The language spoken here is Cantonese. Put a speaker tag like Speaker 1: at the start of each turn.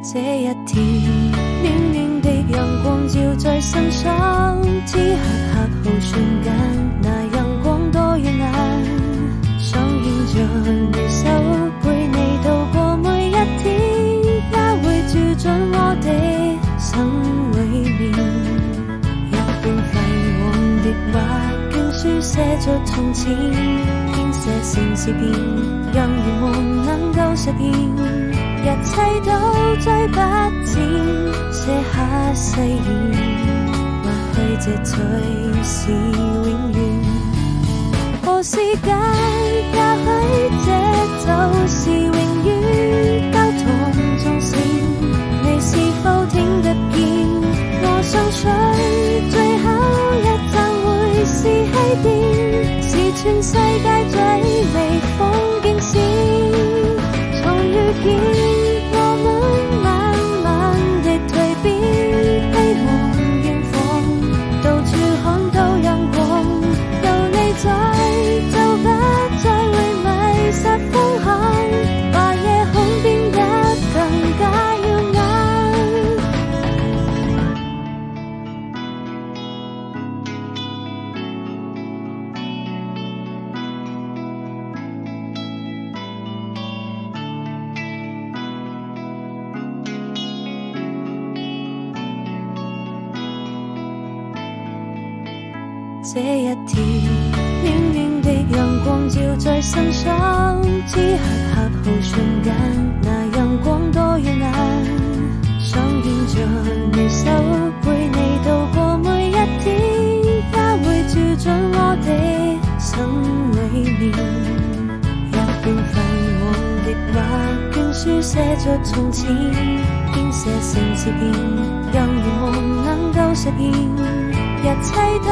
Speaker 1: 這一天，暖暖的陽光照在身上，此刻刻好瞬間，那陽光多耀眼，想牽着你手，陪你度過每一天，也會照進我的心裏面。一本廢往的畫經書寫着從前，編寫城市變，讓願望能夠實現。一切都追不剪，寫下誓言，或許這才是永遠。何時間，也許這就是永遠。交通縱線，你是否聽得見？我相信最後一站會是起點，是全世界最美風景線。從遇見這一天，暖暖的陽光照在身上，此刻刻好瞬間，那陽光多耀眼，想牽着你手，陪你度過每一天，也會照進我的心裏面。一本泛黃的畫經書寫着從前，編寫城市變，讓願望能夠實現，一切都